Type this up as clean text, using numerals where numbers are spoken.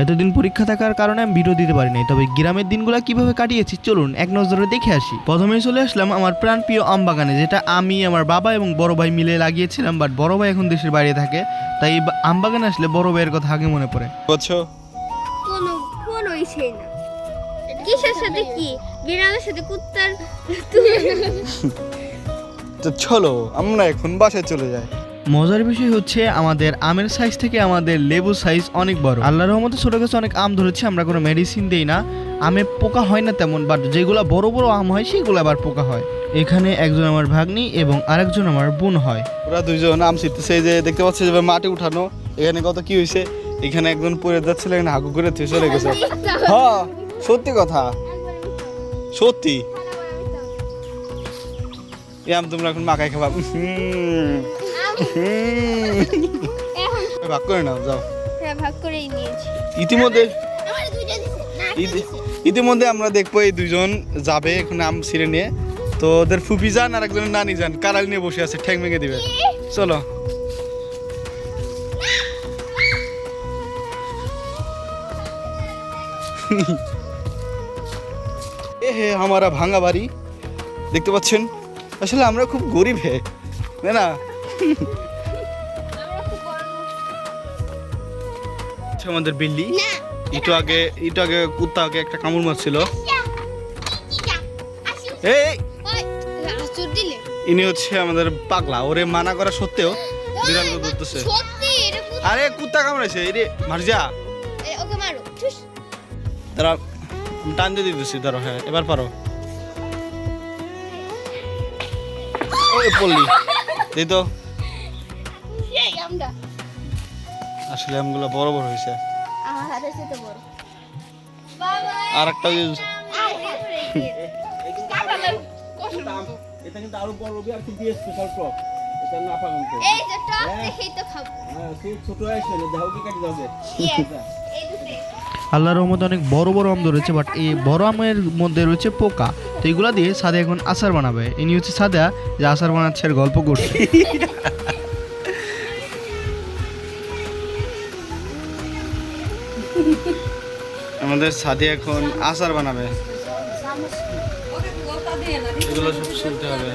এতদিন পরীক্ষা থাকার কারণে আমি ভিডিও দিতে পারি নাই, তবে গ্রামের দিনগুলো কিভাবে কাটিয়েছি চলুন এক নজরে দেখে আসি। প্রথমেই চলে আসলাম আমার প্রাণপ্রিয় আম বাগানে, যেটা আমি, আমার বাবা এবং বড় ভাই মিলে লাগিয়েছিলাম। বাট বড় ভাই এখন দেশের বাইরে থাকে, তাই এই আম বাগানে আসলে বড় ভাইয়ের কথা আগে মনে পড়ে। বুঝছো? কোনো ইচ্ছেই না। কিসের সাথে কি? বিড়ালের সাথে কুত্তার। তো চলো আমরা এখন বাসায় চলে যাই। মজার বিষয় হচ্ছে আমাদের আমের সাইজ থেকে আমাদের লেবুর সাইজ অনেক বড়। আল্লাহর রহমতে ছোট গাছে অনেক আম ধরেছে, আমরা কোনো মেডিসিন দেই না, আমে পোকা হয় না তেমন, বাট যেগুলো বড় বড় আম হয় সেগুলো আবার পোকা হয়। এখানে একজন আমার ভাগ্নি এবং আরেকজন আমার বোন হয়। ওরা দুইজন আম ছিটতেছে, এই যে দেখতে পাচ্ছি যে মাটি উঠানো। এখানে কত কি হয়েছে, এখানে একজন পড়ে যাচ্ছিল, এখানে হাগু করে থুয়ে চলে গেছে। হ্যাঁ সত্যি কথা, সত্যি। এই আম তোমরা এখন মাখাই খাবা। ভাগ করে নাও, যাও। হ্যাঁ, ভাগ করেই নিয়েছি। ইতিমধ্যে আমরা দেখবো এই দুইজন যাবে এখন আম ছিঁড়ে নিয়ে। তো ওদের ফুপি যান আর একজনের নানি যান, কারাল নিয়ে বসে আছে, ঠ্যাং ভেঙে দিবে। চলো। এ হে আমারা ভাঙা বাড়ি দেখতে পাচ্ছেন। আসলে আমরা খুব গরিব হে, তাই না? আমাদের বিল্লি একটু আগে কুত্তাকে একটা কামড় মারছিল। এই ইনি হচ্ছে আমাদের পাগলা, ওরে মানা করা সত্ত্বেও বিড়াল ধরতেছে। আরে কুত্তা কামড়াইছে, এই রে মার যা। তারা টান দিয়ে দিতেছি, ধরো। হ্যাঁ এবার পারো। ওই পড়লি এই তো। আসলে আমগুলো বড় বড় হয়েছে। আর একটা এটা কিন্তু আরো বড় হবে, আর কি দিয়ে স্পেশাল টপ। এটা না পাগল তো এই যে টপ দেখেই তো খাবো। হ্যাঁ খুব ছোট আছে, দাও কি কাটি দাও। এই দুটো আল্লাহর রহমতে অনেক বড় বড় আম ধরেছে, বাট এই বড় আমের মধ্যে রয়েছে পোকা। তো এইগুলা দিয়ে সাদা এখন আচার বানাবে। ইনি হচ্ছে সাদা, যে আচার বানাচ্ছে আর গল্প করছে। আমাদের সাথে এখন আচার বানাবে। এগুলো সব শুনতে হবে।